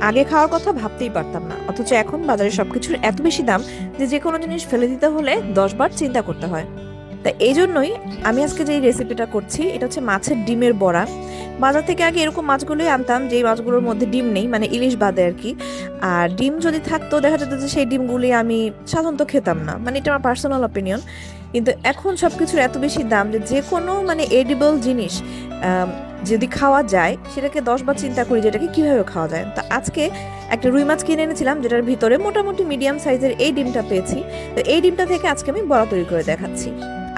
আগে খাওয়ার কথা ভাবতেই পারতাম না, অথচ এখন বাজারে সবকিছুর এত বেশি দাম যে যে কোনো জিনিস ফেলে দিতে হলে 10 বার চিন্তা করতে হয়। তা এই জন্যই আমি আজকে যে রেসিপিটা করছি এটা হচ্ছে মাছের ডিমের বড়া। বাজার থেকে আগে এরকম মাছগুলোই আনতাম যেই মাছগুলোর মধ্যে ডিম নেই, মানে ইলিশ বাদে আর কি। আর ডিম যদি থাকতো দেখা যেত যে সেই ডিমগুলি আমি সাধারণত খেতাম না, মানে এটা আমার পার্সোনাল অপিনিয়ন। কিন্তু এখন সবকিছুর এত বেশি দাম যে যে কোনো মানে এডিবল জিনিস যদি খাওয়া যায় সেটাকে 10 বার চিন্তা করি যে এটাকে কিভাবে খাওয়া যায়। তো আজকে একটা রুই মাছ কিনে এনেছিলাম যেটার ভিতরে মোটামুটি মিডিয়াম সাইজের এই ডিমটা পেয়েছি। তো এই ডিমটা থেকে আজকে আমি বড়া তৈরি করে দেখাচ্ছি।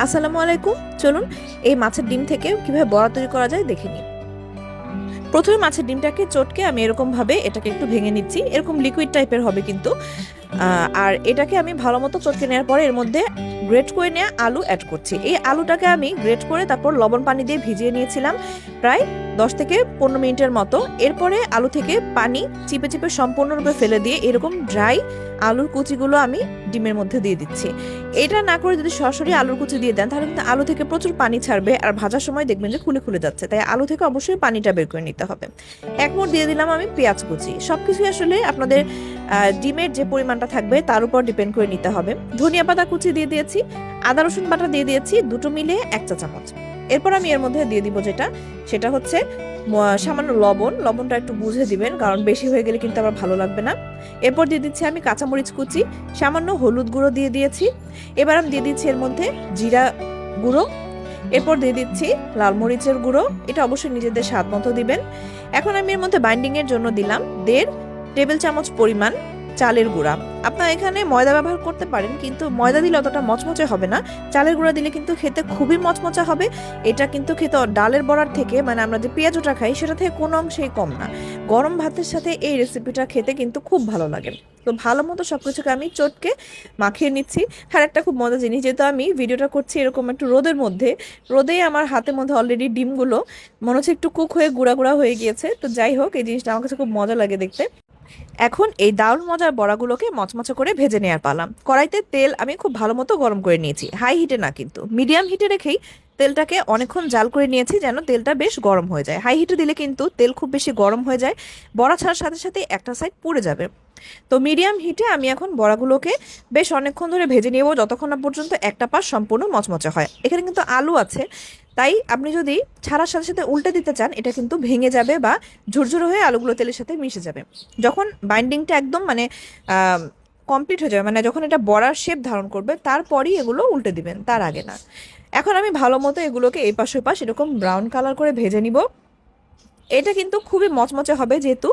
আসসালামু আলাইকুম, চলুন এই মাছের ডিম থেকে কিভাবে বড়া তৈরি করা যায় দেখে নিই। প্রথমে মাছের ডিমটাকে চটকে আমি এরকম ভাবে এটাকে একটু ভেঙে নিচ্ছি, এরকম লিকুইড টাইপের হবে কিন্তু। আর এটাকে আমি ভালো মতো চটকে নেওয়ার পরে এর মধ্যে গ্রেট করে নেওয়া আলু অ্যাড করছি। এই আলুটাকে আমি গ্রেট করে তারপর লবণ পানি দিয়ে ভিজিয়ে নিয়েছিলাম প্রায় 10 থেকে 15 মিনিটের মতো। এরপরে আলু থেকে পানি চিপে চিপে সম্পূর্ণরূপে ফেলে দিয়ে এরকম ড্রাই আলুর কুচিগুলো আমি ডিমের মধ্যে দিয়ে দিচ্ছি। এটা না করে যদি সরাসরি আলুর কুচি দিয়ে দেন তাহলে কিন্তু আলু থেকে প্রচুর পানি ছাড়বে, আর ভাজার সময় দেখবেন যে খুলে খুলে যাচ্ছে, তাই আলু থেকে অবশ্যই পানিটা বের করে নিতে হবে। এক মুঠ দিয়ে দিলাম আমি পেঁয়াজ কুচি। সবকিছু আসলে আপনাদের ডিমের যে পরিমাণটা থাকবে তার উপর ডিপেন্ড করে নিতে হবে। ধনিয়া পাতা কুচি দিয়ে দিয়েছি, আদা রসুন বাটা দিয়ে দিয়েছি, দুটো মিলে 1 চা চামচ। এরপর আমি এর মধ্যে দিয়ে দিব সেটা হচ্ছে সামান্য লবণ। লবণটা একটু বুঝে দিবেন, কারণ বেশি হয়ে গেলে কিন্তু আবার ভালো লাগবে না। এরপর দিয়ে দিচ্ছি আমি কাঁচামরিচ কুচি, সামান্য হলুদ গুঁড়ো দিয়ে দিয়েছি। এবার আমি দিয়ে দিচ্ছি এর মধ্যে জিরা গুঁড়ো, এরপর দিয়ে দিচ্ছি লাল মরিচের গুঁড়ো, এটা অবশ্যই নিজেদের স্বাদ মতো দিবেন। এখন আমি এর মধ্যে বাইন্ডিং এর জন্য দিলাম 1.5 টেবিল চামচ পরিমাণ চালের গুঁড়া। আপনারা এখানে ময়দা ব্যবহার করতে পারেন, কিন্তু ময়দা দিলে অতটা মচমচে হবে না। চালের গুঁড়া দিলে কিন্তু খেতে খুবই মচমচা হবে। এটা কিন্তু খেতে ডালের বড়ার থেকে, মানে আমরা যে পেঁয়াজটা খাই সেটা থেকে কোনো অংশেই কম না। গরম ভাতের সাথে এই রেসিপিটা খেতে কিন্তু খুব ভালো লাগে। তো ভালো মতো সবকিছুকে আমি চটকে মাখিয়ে নিচ্ছি। আর একটা খুব মজার জিনিস, যেহেতু আমি ভিডিওটা করছি এরকম একটু রোদের মধ্যে, রোদেই আমার হাতের মধ্যে অলরেডি ডিমগুলো মনে হচ্ছে একটু কুক হয়ে গুঁড়া গুঁড়া হয়ে গিয়েছে। তো যাই হোক, এই জিনিসটা আমার কাছে খুব মজা লাগে দেখতে। এখন এই দারুণ মজার বড়াগুলোকে মচমচে করে ভেজে নেওয়ার পালা। কড়াইতে তেল আমি খুব ভালো মতো গরম করে নিয়েছি, হাই হিটে না কিন্তু মিডিয়াম হিটে রেখেই তেলটাকে অনেকক্ষণ জাল করে নিয়েছি যেন তেলটা বেশ গরম হয়ে যায়। হাই হিটে দিলে কিন্তু তেল খুব বেশি গরম হয়ে যায়, বড়া ছাড়ার সাথে সাথে একটা সাইড পুড়ে যাবে। তো মিডিয়াম হিটে আমি এখন বড়াগুলোকে বেশ অনেকক্ষণ ধরে ভেজে নেব, যতক্ষণ না পর্যন্ত একটা পাশ সম্পূর্ণ মচমচে হয়। এখানে কিন্তু আলু আছে, তাই আপনি যদি ছাড়ার সাথে সাথে উল্টে দিতে চান এটা কিন্তু ভেঙে যাবে বা ঝুরঝুরে হয়ে আলুগুলো তেলের সাথে মিশে যাবে। যখন বাইন্ডিংটা একদম মানে কমপ্লিট হয়ে যাবে, মানে যখন এটা বড়ার শেপ ধারণ করবে তারপরই এগুলো উল্টে দিবেন, তার আগে না। এখন আমি ভালো মতো এগুলোকে এই পাশ ওই পাশ এরকম ব্রাউন কালার করে ভেজে নিব। এটা কিন্তু খুবই মচমচে হবে, যেহেতু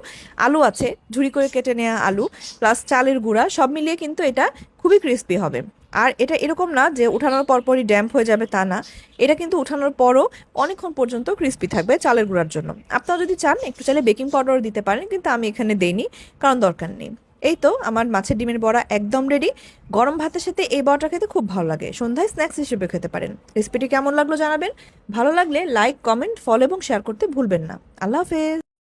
আলু আছে, ঝুরি করে কেটে নেওয়া আলু প্লাস চালের গুঁড়া সব মিলিয়ে কিন্তু এটা খুবই ক্রিস্পি হবে। আর এটা এরকম না যে উঠানোর পরপরই ড্যাম্প হয়ে যাবে, তা না। এটা কিন্তু উঠানোর পরও অনেকক্ষণ পর্যন্ত ক্রিস্পি থাকবে চালের গুঁড়ার জন্য। আপনারা যদি চান একটু চাইলে বেকিং পাউডারও দিতে পারেন, কিন্তু আমি এখানে দেইনি, কারণ দরকার নেই। এই তো আমার মাছের ডিমের বড়া একদম রেডি। গরম ভাতের সাথে এই বড়াটা খেতে খুব ভালো লাগে, সন্ধ্যায় স্ন্যাক্স হিসেবে খেতে পারেন। রেসিপিটি কেমন লাগলো জানাবেন, ভালো লাগলে লাইক, কমেন্ট, ফলো এবং শেয়ার করতে ভুলবেন না। আল্লাহ হাফেজ।